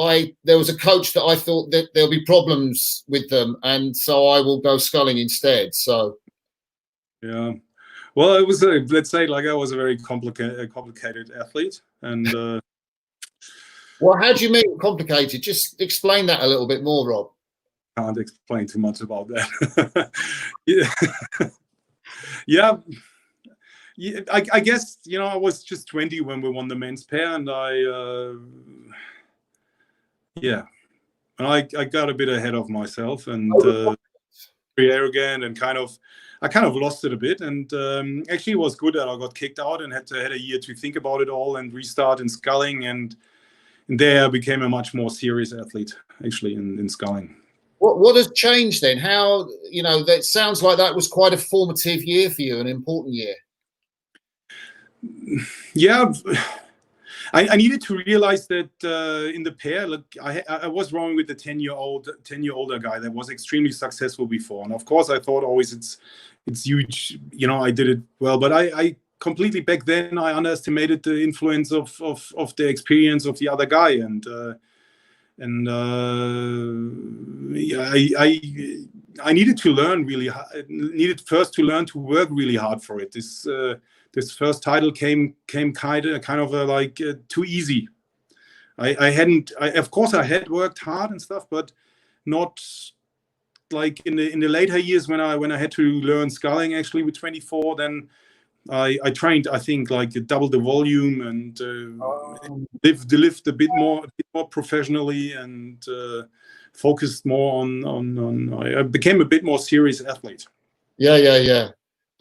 there was a coach that I thought that there'll be problems with them, and so I will go sculling instead. So yeah, well, it was let's say, like, I was a very complicated athlete, and well, how do you mean complicated? Just explain that a little bit more, Rob. Can't explain too much about that. Yeah. I guess, I was just 20 when we won the men's pair, and I got a bit ahead of myself, and very arrogant, and I kind of lost it a bit. And actually, it was good that I got kicked out and had a year to think about it all and restart in sculling, and there I became a much more serious athlete, actually, in sculling. What has changed then? How, that sounds like that was quite a formative year for you, an important year. Yeah, I needed to realize that in the pair, look, I was rowing with the 10-year-older guy that was extremely successful before, and of course I thought always it's huge. I did it well, but I completely, back then, I underestimated the influence of the experience of the other guy, and I needed to learn needed first to learn to work really hard for it. This first title came kind of too easy. Of course I had worked hard and stuff, but not like in the later years when I had to learn sculling, actually, with 24. Then I trained, I think, like double the volume, and lived a bit more professionally, and focused more on. I became a bit more serious athlete. Yeah.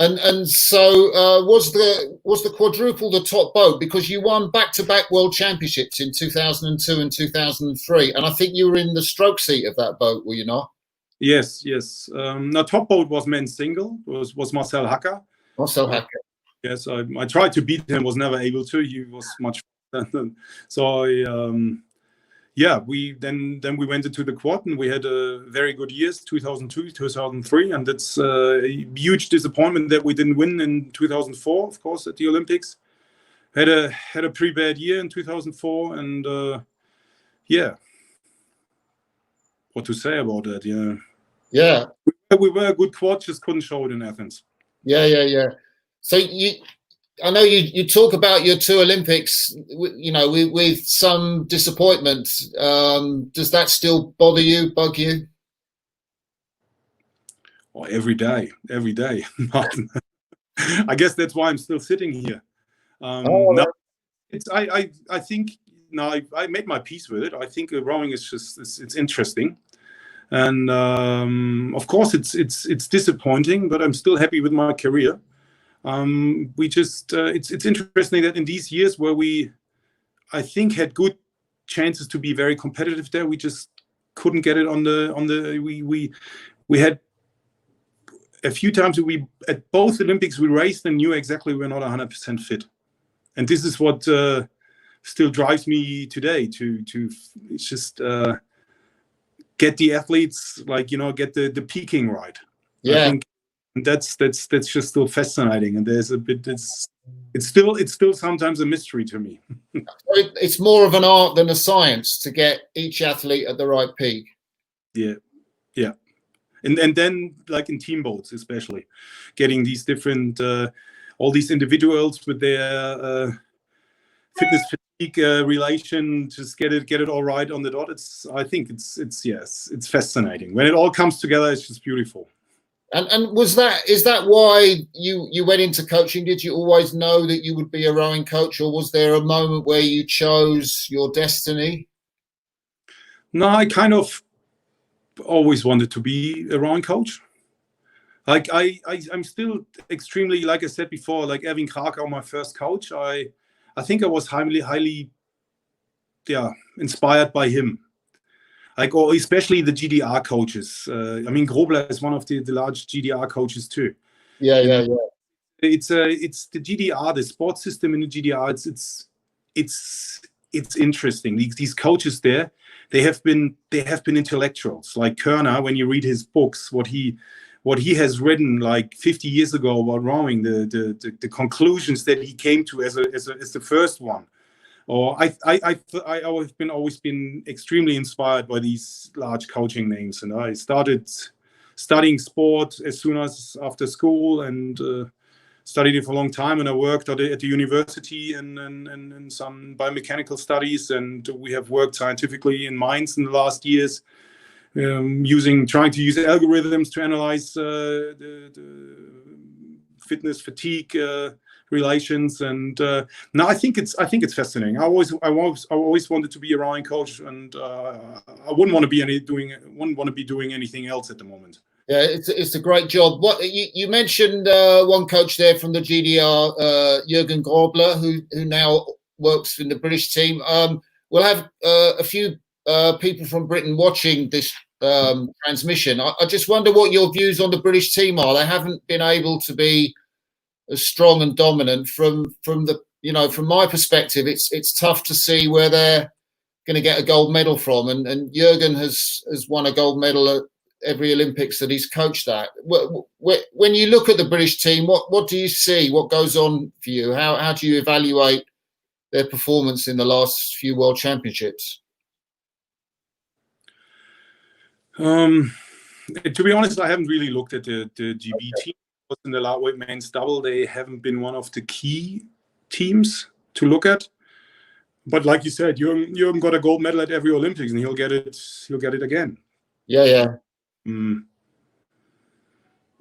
And so was the quadruple the top boat, because you won back-to-back world championships in 2002 and 2003, and I think you were in the stroke seat of that boat, were you not? Yes. The top boat was men's single. Was Marcel Hacker. Marcel Hacker. Yes, I tried to beat him, was never able to. He was much faster. So yeah, we went into the quad, and we had a very good years, 2002, 2003, and it's a huge disappointment that we didn't win in 2004, of course, at the Olympics. Had a pretty bad year in 2004, and yeah, what to say about that? Yeah, we were a good quad, just couldn't show it in Athens. yeah. So I know you talk about your two Olympics, with some disappointment. Does that still bug you? Oh, every day. I guess that's why I'm still sitting here. No, I think no, I made my peace with it. I think rowing is just it's interesting, and of course it's disappointing, but I'm still happy with my career. We just it's interesting that in these years where we, I think, had good chances to be very competitive there, we just couldn't get it on the we had a few times we at both Olympics we raced and knew exactly we're not 100% fit, and this is what still drives me today to just get the athletes, like, get the peaking right. Yeah. I think that's just still fascinating, and there's a bit it's still sometimes a mystery to me. It's more of an art than a science to get each athlete at the right peak. Yeah. And then, like in team boats, especially getting these different all these individuals with their fitness fatigue relation, just get it all right on the dot. I think it's fascinating when it all comes together. It's just beautiful. And is that why you went into coaching? Did you always know that you would be a rowing coach, or was there a moment where you chose your destiny? No, I kind of always wanted to be a rowing coach. Like I'm still extremely, like I said before, like Erwin Krakau, my first coach. I think I was highly inspired by him. Like, or especially the GDR coaches. I mean, Grobler is one of the large GDR coaches too. Yeah. It's the GDR, the sports system in the GDR. It's interesting. These coaches there, they have been intellectuals. Like Körner, when you read his books, what he has written like 50 years ago about rowing, the conclusions that he came to as the first one. Or I've always been extremely inspired by these large coaching names, and I started studying sport as soon as after school, and studied it for a long time. And I worked at the university in some biomechanical studies, and we have worked scientifically in Mainz in the last years, trying to use algorithms to analyze the fitness fatigue relations, and now I think it's fascinating. I always wanted to be a rowing coach, and I wouldn't want to be doing anything else at the moment. Yeah, it's a great job. What you mentioned, one coach there from the GDR, Jürgen Grobler, who now works in the British team. We'll have a few people from Britain watching this transmission. I just wonder what your views on the British team are. They haven't been able to be as strong and dominant from my perspective. It's tough to see where they're going to get a gold medal from, and Jürgen has won a gold medal at every Olympics that he's coached at. When you look at the British team, what do you see? What goes on for you? How do you evaluate their performance in the last few World Championships? To be honest, I haven't really looked at the GB team. In the lightweight men's double, they haven't been one of the key teams to look at. But like you said, Jürgen got a gold medal at every Olympics, and he'll get it again. Yeah.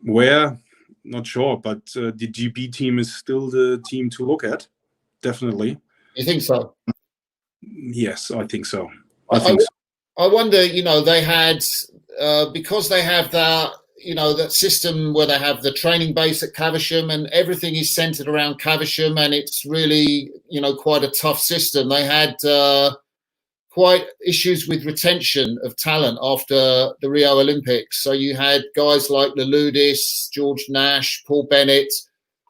Where? Not sure, but the GB team is still the team to look at. Definitely. You think so? Yes, I think so. I wonder, they had, because they have that, that system where they have the training base at Caversham, and everything is centered around Caversham, and it's really, quite a tough system. They had quite issues with retention of talent after the Rio Olympics. So you had guys like Louloudis, George Nash, Paul Bennett,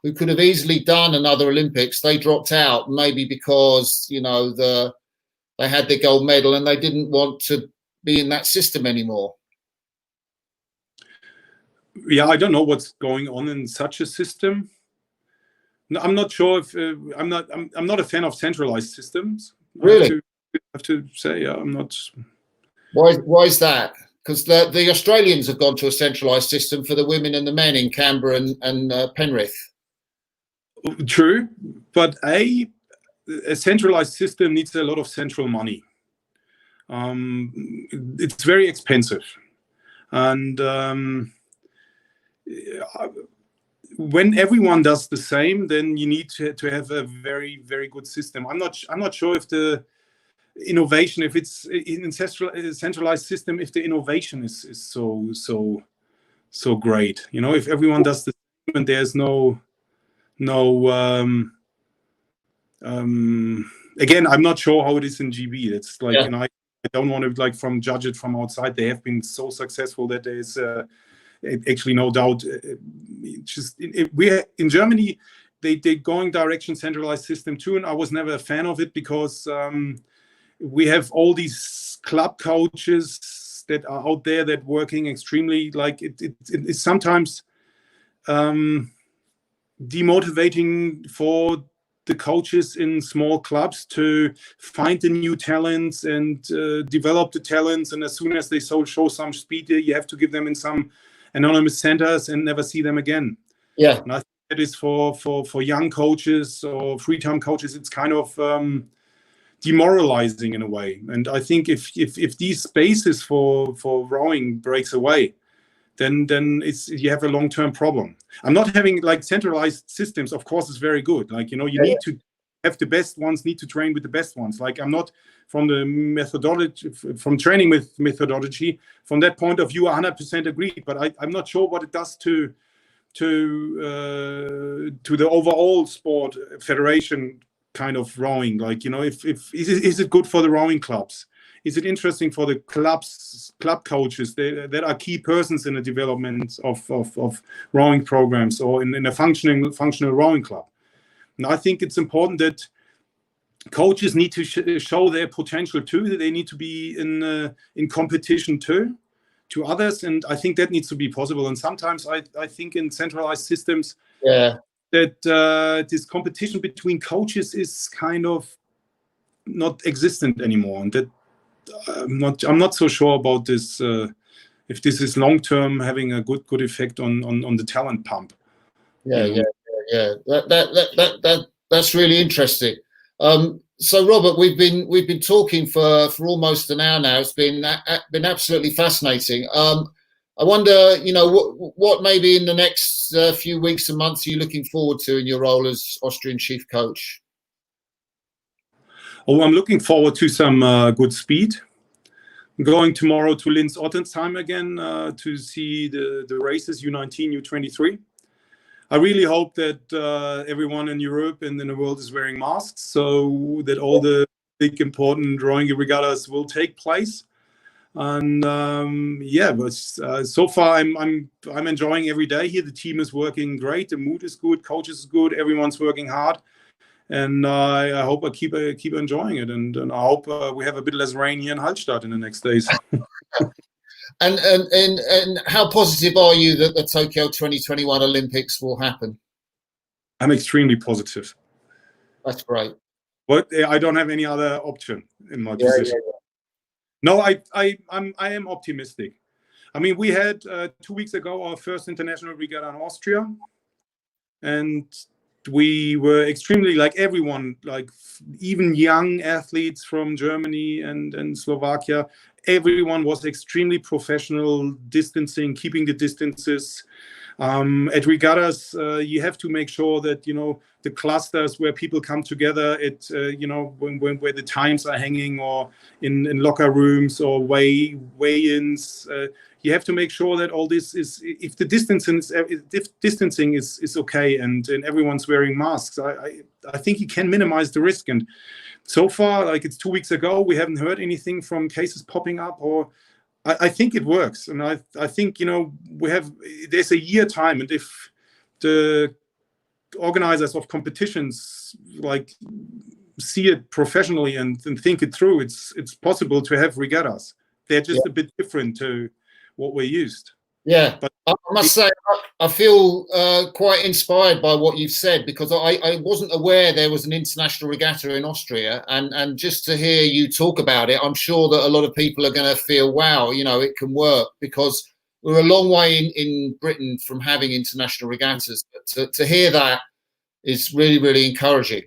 who could have easily done another Olympics. They dropped out, maybe because, you know, they had their gold medal and they didn't want to be in that system anymore. Yeah, I don't know what's going on in such a system. No, I'm not sure if I'm not a fan of centralized systems. Really? I have to say, I'm not. Why is that? Because the Australians have gone to a centralised system for the women and the men in Canberra and Penrith. True, but a centralized system needs a lot of central money. It's very expensive, and when everyone does the same, then you need to have a very, very good system. I'm not sure if the innovation, if it's in a centralized system, if the innovation is so great. You know, if everyone does the same and there's no again, I'm not sure how it is in GB. It's like, you know, I don't want to judge it from outside. They have been so successful that there's actually no doubt. We're in Germany. They going direction centralized system too, and I was never a fan of it because we have all these club coaches that are out there that working extremely, like it's sometimes demotivating for the coaches in small clubs to find the new talents and develop the talents. And as soon as they show some speed, you have to give them in some anonymous centers and never see them again. Yeah. And I think that is for young coaches or free-time coaches, it's kind of demoralizing in a way. And I think if these spaces for rowing breaks away, then you have a long-term problem. I'm not having like centralized systems, of course, is very good. Like, you know, you need to have the best ones, need to train with the best ones. Like, I'm not from the methodology, from training with methodology, from that point of view, 100% agree. But I'm not sure what it does to the overall sport federation kind of rowing. Like, you know, is it good for the rowing clubs? Is it interesting for the club coaches that are key persons in the development of rowing programs or in a functional rowing club? And I think it's important that coaches need to show their potential too. That they need to be in competition too to others, and I think that needs to be possible. And sometimes I think in centralized systems, that this competition between coaches is kind of not existent anymore, and that I'm not so sure about this. If this is long term having a good effect on the talent pump. Yeah. That's really interesting. So Robert, we've been talking for almost an hour now. It's been absolutely fascinating. I wonder, you know, what maybe in the next few weeks and months are you looking forward to in your role as Austrian chief coach? Oh, I'm looking forward to some good speed. I'm going tomorrow to Linz-Ottensheim again to see the races U19, U23. I really hope that everyone in Europe and in the world is wearing masks, so that all the big important rowing regattas will take place. And but so far I'm enjoying every day here. The team is working great. The mood is good. Coaches is good. Everyone's working hard. And I hope I keep enjoying it, and I hope we have a bit less rain here in Hallstatt in the next days. and how positive are you that the Tokyo 2021 Olympics will happen? I'm extremely positive. That's great. But I don't have any other option in my position. No, I am optimistic. I mean, we had 2 weeks ago our first international regatta in Austria, and we were extremely, like everyone, like even young athletes from Germany and Slovakia, everyone was extremely professional, distancing, keeping the distances. At regattas, you have to make sure that, you know, the clusters where people come together, you know, where the times are hanging, or in locker rooms or weigh-ins, you have to make sure that all this is, if distancing is okay, and everyone's wearing masks, I think you can minimize the risk. And so far, like, it's 2 weeks ago, we haven't heard anything from cases popping up, or I think it works. And I think, you know, there's a year time, and if the organizers of competitions like see it professionally and think it through, it's possible to have regattas. They're just a bit different to what we're used. Yeah, but I must say I feel quite inspired by what you've said, because I wasn't aware there was an international regatta in Austria, and just to hear you talk about it, I'm sure that a lot of people are going to feel, wow, you know, it can work, because we're a long way in Britain from having international regattas. But to hear that is really, really encouraging.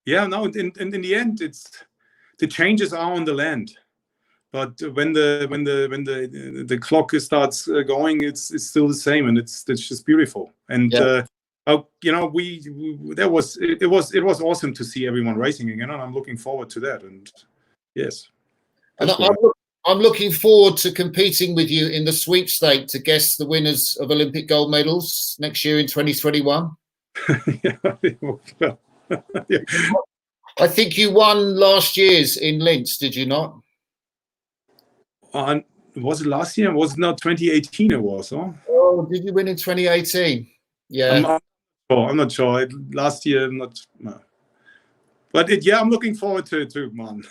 Yeah, no, in the end, it's the changes are on the land, but when the clock starts going, it's still the same, and it's just beautiful. And you know, it was awesome to see everyone racing again, and I'm looking forward to that. And yes, and I'm looking forward to competing with you in the sweepstake to guess the winners of Olympic gold medals next year in 2021. Yeah. I think you won last year's in Linz, did you not? Was it last year? Was it not 2018? It was. Huh? Oh, did you win in 2018? Yeah. I'm not sure. Last year, not. No. But I'm looking forward to it too, man.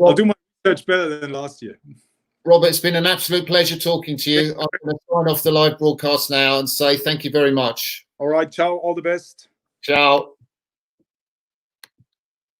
I'll do my research better than last year. Robert, it's been an absolute pleasure talking to you. I'm going to sign off the live broadcast now and say thank you very much. All right, ciao. All the best. Ciao.